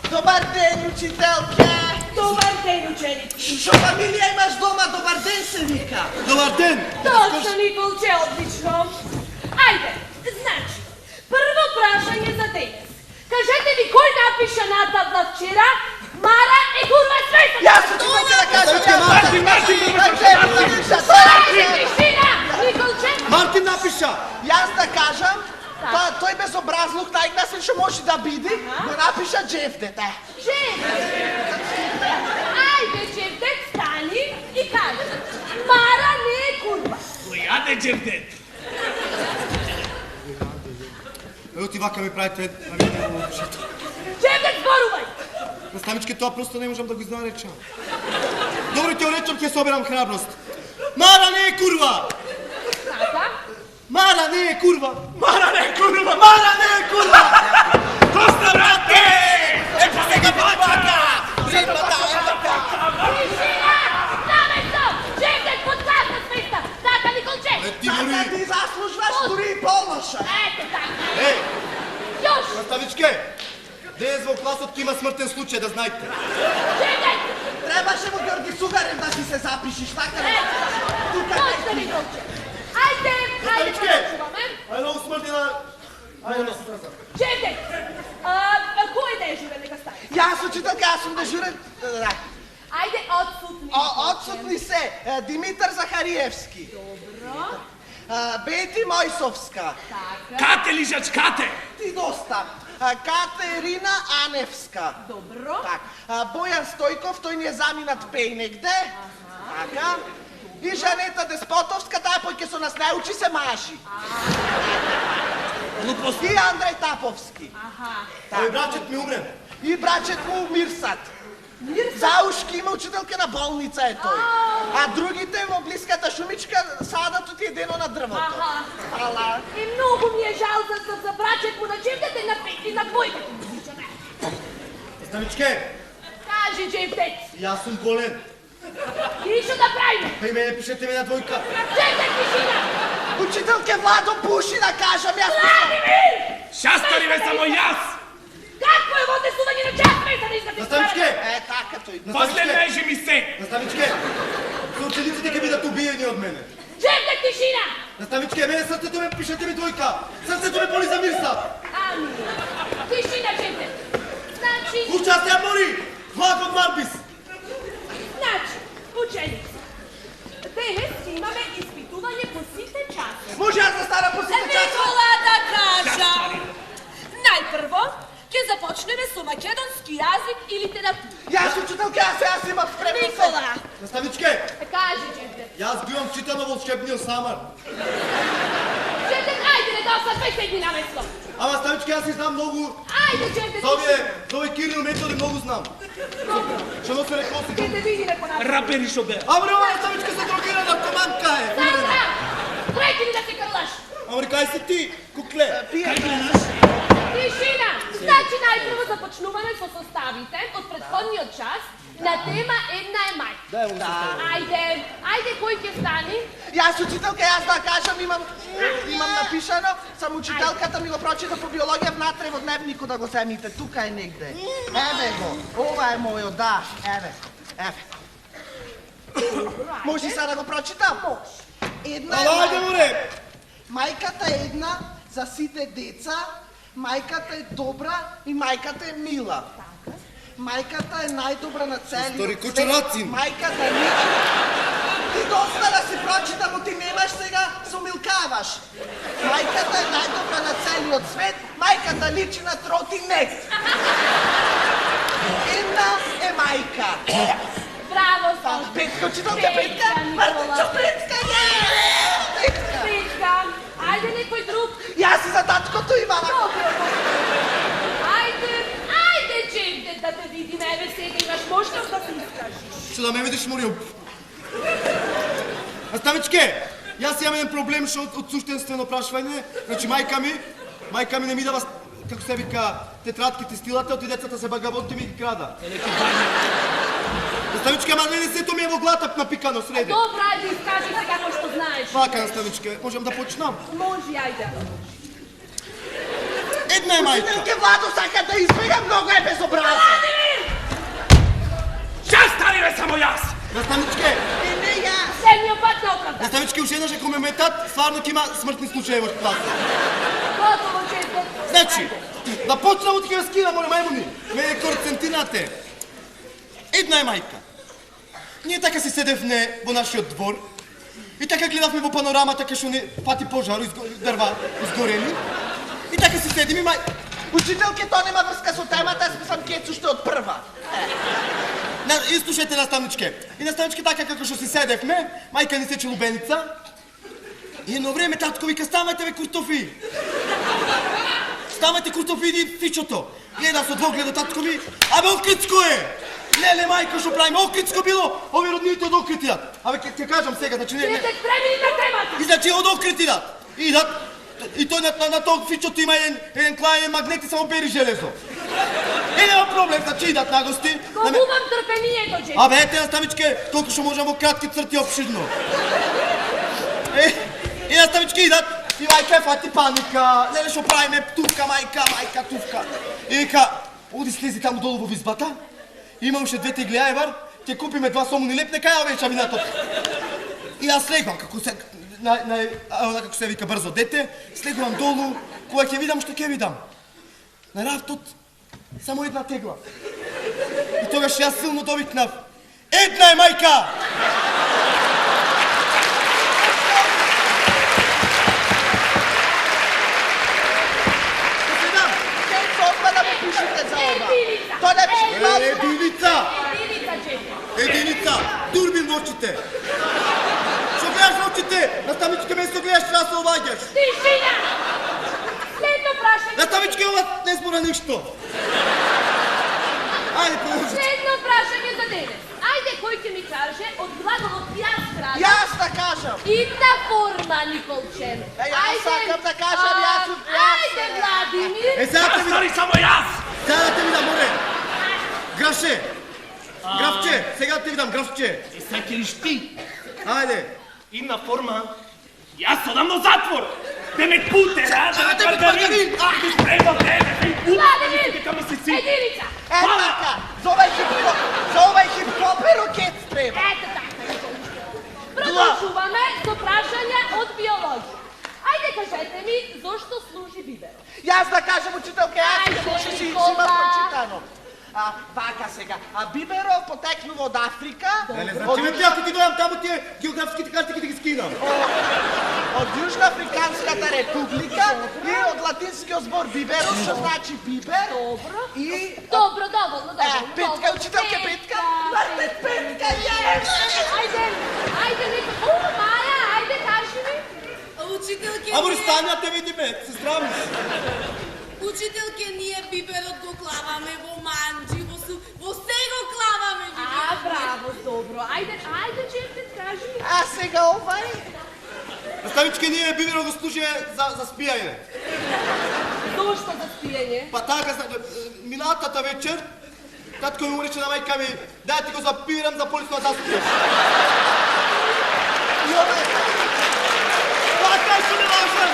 Добар ден, учителка! Добър ден, ученици! Шо фамилия имаш дома? Добър ден се вика! Добър ден! Точно, Николче, отлично! Айде, значи, първо прашање за денес. Кажете ми, кой напиша на табла вчера? Мара е курва света! Nastavničke, Martin! Тишина! Николче! Martin napiša! Јас да кажам, тој безобразлук најгласен што може да биде, го напиша Джефдет. Ajde, Джевдет, стани и кажи. Мара не е курва. Којаде Джевдет? Evo ti vaka mi pravite, a vi ne možete. Джевдет, зборувај! Nastavničke, to prosto ne možem da го iznarečam. Dobro ti rečem, ќе соберам храброст. Mara ne je kurva! Така? Mara ne je kurva! Мара не курва! Mara ne je kurva! Коста, брате! Епа сега бачака! Тишина! На место! Джевдет, подкаста с места! Така, Николче! Ti mori! Ти заслужваш дури и полноша. Ето така. Ej, Још! nastavničke! Днес во класот ќе има смртен случај, да знаете. Джевдет! Требаше во Георги Сугарев да си се запишиш, така ли? Ето! Коста, Николче! Ajde, ajde, Nastavničke! počuvаме. Ajde, ovo smrti na... Ajde, ne se strazam. Джевдет! Кој е дежурен, нека стане? Јас учителка, јас сум дежурен. Ajde, odsutni. Отсутни се Димитар Захариевски. Добро. Бети Мојсовска. Така. Кате лижач, кате! Ти доста. Катерина Аневска. Добро. Так. Бојан Стојков, тој ни е заминат пеј негде. Така. И Жанета Деспотовска, таа пој ќе со нас научи се мажи. Глупост. И Андреј Таповски. Аха. Ой, братчет ми умре. И братчет му Мирсат. Мирсат? Заушки има учителка на болница е тој. А другите во блиската шумичка садат од едено на дрвото. Аха. Ала. И многу ми е жал за брачет му на Джевдет и на пети на двојката. Nastavničke, Кажи, Джевдет. јас сум болен. И што да правиме? Па и мене пишете ми на двојка. Джевдет, тишина! Учителке Владо пуши да кажам, јас Владимир! Шастари бе само јас! Какво е водесување на час меса да искате? Nastavničke, Е, така тој. После межи ми се! nastavničke, со учениците ќе бидат убиени од мене. Джевдет, тишина! Nastavničke, мене срцето ме пишете ми двојка. Срцето ме боли за Мирса. Ами, тишина, Джевдет. Значи, Участија мори. Влак од надпис. значи, ученици. Денес имаме испитување по сите часови. Може јас да стара по сите часови? Никола да кажам. Најпрво, ќе започнеме со македонски јазик и литература. Јас учителке, јас имам спремно се. Никола, Nastavničke, Кажи, Джевдет. јас бивам читано волшебниот самар. Джевдет, ајде, не досадвај седни на место. Ама Nastavničke, јас и знам многу. Ајде, Джевдет, За овие Кирил методи многу знам. Што носи рекоси. ќе те видиме по нас. Рапери шо бе! Ама ова Nastavničke се дрогира наркоманка е. Сандра, преки да се крлаш. Ама кај си ти, кукле? Тишина! Значи најпрво започнуваме со составите од претходниот час на тема една е мај. Ајде, кој ќе стани? Јас учителка, јас да кажам, имам напишано, сам учителката ми го прочита по биологија внатре во дневникот да го земите, тука е негде. Еве го, ова е мојот, да, еве. Може сега да го прочитам? Може. Една е Ала, ајде, море! мајката е една за сите деца, мајката е добра и мајката е мила. Мајката е најдобра на целиот Стори кучерацин. Мајката е лична. Ти доста да си прочитам, но ти немаш сега, сумилкаваш. Мајката е најдобра на целиот свет, мајката личи на тротинет. Една е мајка. Браво, Сандра. Петка, учителка, Петка. Никола. Мартинчо, Петка, Петка. Петка, ајде некој друг. Јас и за таткото имам. Ајде, Джевдет, да те видиме, еве сега имаш можност да се искажеш. Што да ме видиш, морил? Nastavničke, јас имам еден проблем што од суштенствено прашвање. Значи, мајка ми не ми дава, како се вика, тетратките, стилата, оти децата се багабонти ми ги крада. Nastavničke, ама не сето ми е во глата напикано среде. Добра, ајде, искажи се како што знаеш. Вака, Nastavničke, можам да почнам? Може, ајде. Една е мајка. Учителке Владо сака да избега, многу е безобразно. Владимир! Шастари бе само јас! Nastavničke, И не јас. Седмиот пат не оправда. Nastavničke, уште еднаш ако ме метат, стварно ќе има смртни случаи во класа. Готово, Джевдет. Значи, да почнам од ќе ме скина, море мајмуни. Ме е корцентинате. Една е мајка. Ние така се седевме во нашиот двор и така гледавме во панорама, така што не пати пожар, дрва изгорели. И така се седиме, мај... Учителке, то нема врска со темата, аз сам Кецу ще од прва. И слушайте, наставничке. И наставничке така како што се седевме, мајка ни сече лубеница. И едно време татко вика, ставајте бе куртофи. Ставајте куртофи и фичото. Гледа со двогледа татко ми, абе Окрицко е! Леле, мајка, што правиме? Окрицко било, ови роднините од Окрит идат. Абе, ќе кажам сега, значи не... Идете премини на темата! И значи од Окрит идат. Идат, и тој на тоа фичото има еден клаен магнет и само бери железо. И нема проблем, значи идат на гости. Губам трпението, че... Абе, ете, наставичке, колку што можам во кратки црти обширно. И наставички идат, и мајка фати паника. Леле, што правиме? Тувка, мајка, тувка. И вика, оди слези таму долу во визбата. Има уште 2 тегли ајвар, ќе купиме 2 сомуни лепне, кај ове чавинатот. И јас слегвам, како се вика брзо дете, слегвам долу, кога ќе видам што ќе видам. На рафтот само една тегла. И тогаш јас силно довикнав. Една е, мајка! Единица! Дурбин во очите! Што гледаш во очите? Наставничке, место гледаш, треба се оваѓаш! Тишина! Следно прашање... Наставничке, ова не збора ништо! Ајде, продолжи! Следно прашање за денес. Ајде, кој ќе ми каже од глаголот јас крадам... Јас да кажам! Идна форма, Николчен. Јас сакам да кажам, јас... Ајде, Владимир! сега те видам! Стори само јас! Сега да те видам, море! Графче! Графче! Сега те видам, графче! И сакаш ти? Ајде! Идна форма. Јас одам на затвор. Да ме путера, да ме паргарин. Да треба тебе, да ме Владимир! Камо си си. Единица! Така, за овај хип-хопер окет треба. Ето така, Николче. Продолжуваме со прашања од биологија. Ајде, кажете ми, зошто служи биберот? Јас да кажам, учителке, јас Ајде, ќе може си Никола. има прочитано. Вака сега, биберо потекнува од Африка, Леле, значи ме ако ти дојам таму тие географските карти ќе ти ги скинам. од Јужноафриканската република и од латинскиот збор биберо, што значи бибер. Добро. И... Добро, доволно. Петка, учителке, петка. Петка, Ајде, нека... О, Маја, ајде, кажи ми. Учителке, Або стани, те видиме, се срамиш. учителке, ние биберот го клаваме во манџи, во се го клаваме биберот. Браво, добро. Ајде, Чепет, кажи ми. А сега овај? Наставички, ние биберо го служиме за спијање. Зошто за спиење? Па така, минатата вечер, татко ми урече на мајка ми, дај ти го запирам за полисно да спиеш. И ове... Така што не важен!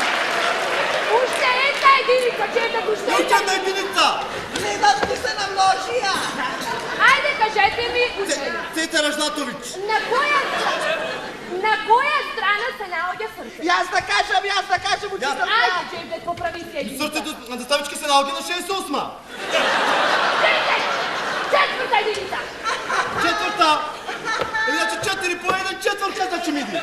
Уште една единица, Чепет, уште Уште една. една единица! Гледам ти се намножија. Ајде, кажете ми, ученик. Цета Ражнатович. На која страна се наоѓа срце? Јас да кажам, учителке. Ајде, Чепет, поправи се единица. Срцето на наставички се наоѓа на 68-ма. Четврта единица. Четврта. Иначе 4 по 1, четврта значи миди.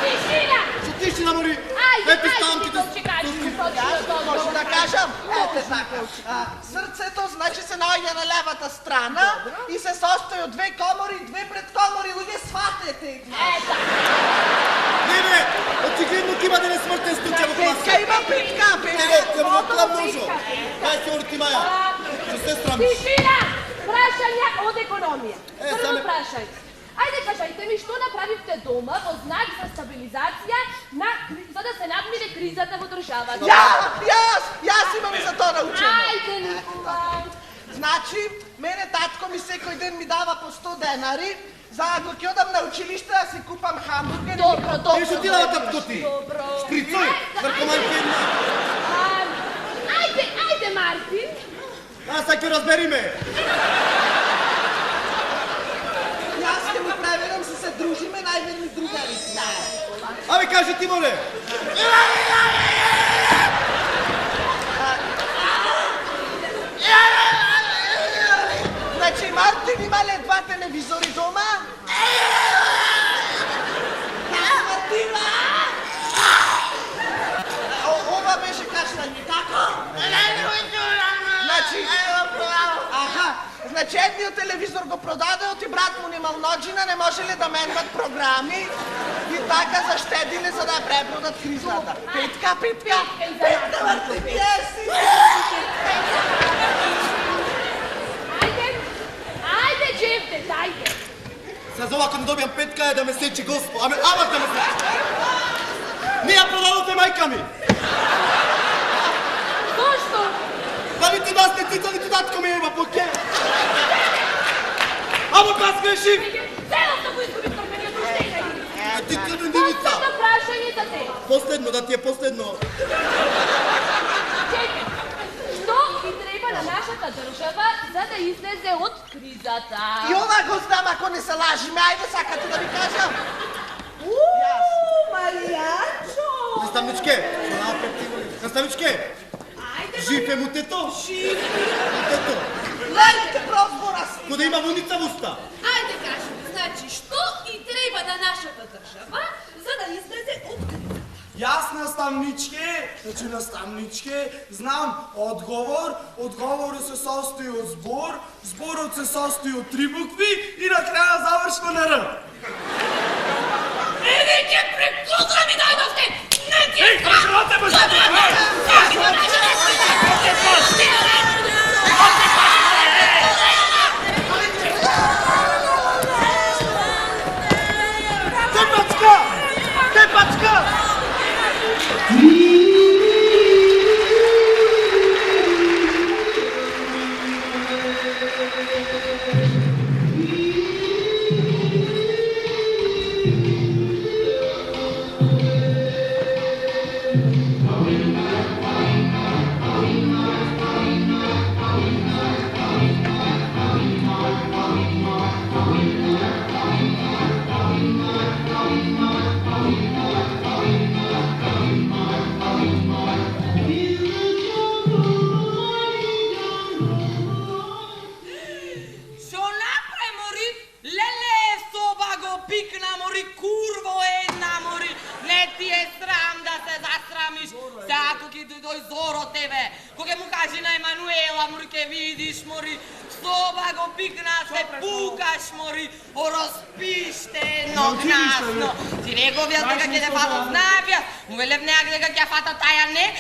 Тишина. Што тишина мори. Ајде, Епи станките. Николче, кажи ми, Јас може да кажам. Ете така. Може. Срцето значи се наоѓа на левата страна и се состои од 2 комори, 2 предкомори, луѓе сватете. Ето. Не бе, очигледно ќе има да не смртен случај во класа. Петка има петка, Ќе му наклам ножо. Дај се орти Маја. Што се страмиш. Тишина. Прашања од економија. Прво саме- прашање. Ајде, кажајте ми, што направивте дома во знак за стабилизација за да се надмине кризата во државата? Јас имам и за тоа научено. Ајде, Никола. Значи, мене татко ми секој ден ми дава по 100 денари, за ако ќе одам на училиште да си купам хамбургер. Добро. Е, што ти дава татко ти? Добро. Шприцој, наркоманка една. Ајде, Мартин. Аз ќе разбериме. Јас ќе му преверам се дружиме најверни другари. Абе, кажи ти, моле. Значи, Мартин има ли 2 телевизори дома? Значедниот телевизор го продаде, оти брат му немал ноджина, не можеле да менват програми и така заштедиле за да препродат кризата. Петка, върти пиеси! Ajde, Джефте, ajde. Сега ако не добиям петка е да ме сече Господ. Ама да ме сече. Не я продадоте майка ми. Zašto? Па нити нас не тица, нити татко ми има поке. Ама аз ме жив. Целата го изгуби търпение, дружтега. Ти къде не ми са? Последно прашање за те. Последно, да ти е последно. Чекай, што и треба на нашата држава за да излезе од кризата? И ова го знам, ако не се лажиме, ајде сакате да ви кажам. Маријанчо! Наставничке! Жив е мутето! Жив! Мутето! Лелите прозбора си! Кога има вуница в уста! Ајде кажем, значи, што и треба на нашата држава за да излезе од кризата? Јас наставничке, знам одговор, одговорот се состои од збор, зборот се состои од 3 букви и на краја завршва на Р. Веќе прекутра ми дојдовте! Не ти е Тепачка!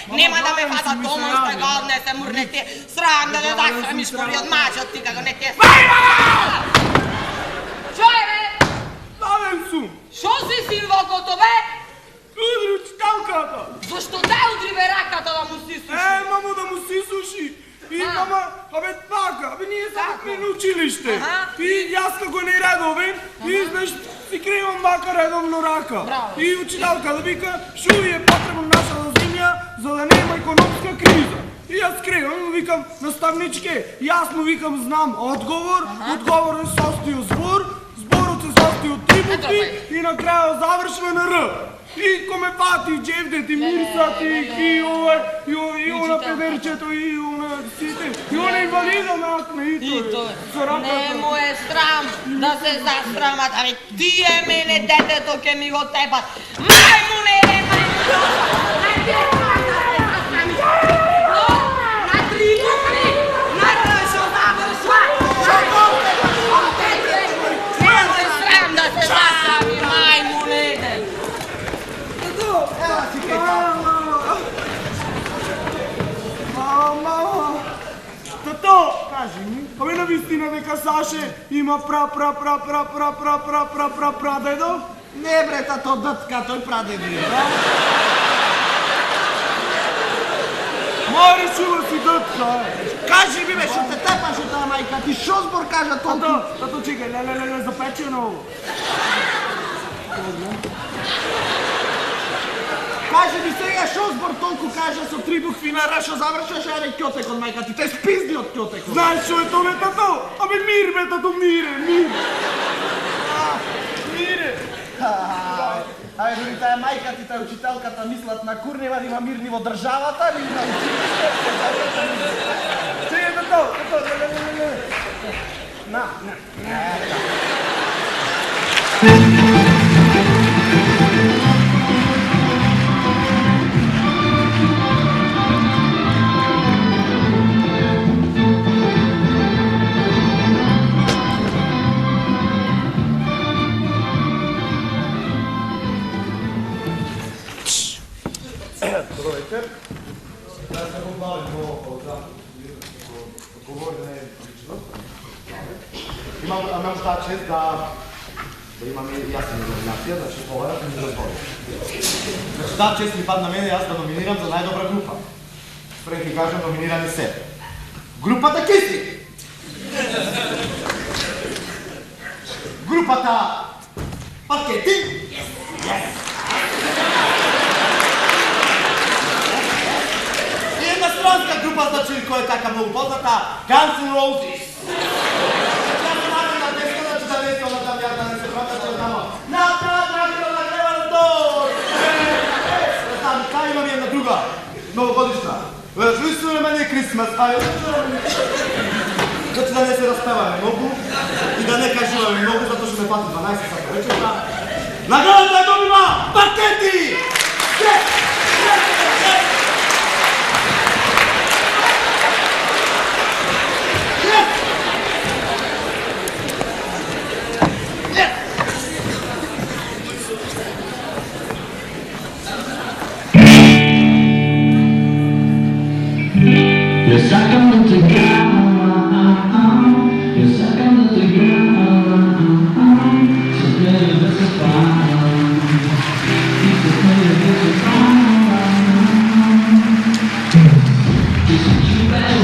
Нема да ме фата дома, што го однесе мурнете. Срам да не засрамиш мори од мачот ти како не те. Шо е бе? Ставен сум! Шо си синвокото бе? Удри учителката! Зашто те удри бе раката да му сисуши? Мамо да му сисуши! И мама, така, ние сакме на училиште. И јас како не редовен, изнеш си кривам мака редовно рака. И учителка да вика, шо ви е потребно нашата земја, за да нема економска криза. И јас кривам, викам, наставничке, јас му викам, знам одговор, одговорот се состои од збор, зборот се состои од 3 букви и на крајот завршва на Р. И ко ме пати Джевдет и Мирсат и она педерчето и она сите и она инвалида накме и тој. Не му е срам да се засрамат, абе тие мене детето ке ми го тепат. Мајмуне е мајмуне! На 3 букви, на ршо завршва! Не му е срам да се засрами, мајмунете! Мама! Тато! Кажи ми. Абе на вистина дека Саше има прадедо? Не бре, тато дътка, той прадеди. Мори чува си дътка. Кажи ми бе, шо те тепаш от тая майка ти, шо збор кажа толкова? Тато, чекай, леле, запечено. Кажи ми сега, шо збор толку кажа со 3 букви на Р, шо завршаш, аре кјотек од мајка ти, те спизди од кјотек. Знаеш шо е то, бе, тато? Абе, мир, бе, тато, мире. Абе, дори тая мајка ти, тая учителката мислат на кур, нема да има мирни во државата, или на училиште. Чекай, тато, леле. На. Imam ta čest da imam jasna nominacija, znači ovaj mi dozvoli. Znači ta čest mi pad na mene, ja se da nominiram za najdobra grupa. Spremki kažem, nominiram i sebe. Групата Кисли! Групата Пакети! И една странска група, значи, која е така многу позната, Guns N' Roses. Ја се начин на деска, значи да не се оладам ја да не се врата, че одамо. Напред, награда на Греван Дор! Там, та имам една друга, новогодишна. Wish Merry Christmas, Значи да не се разпеваме многу и да не кажуваме многу, затоа што ме пати 12 сата вечерта. Наградата добива Пакети! Yes, I can live together. Yes, I can live together. So baby, this is fine. So baby, this is fine. This is you, baby.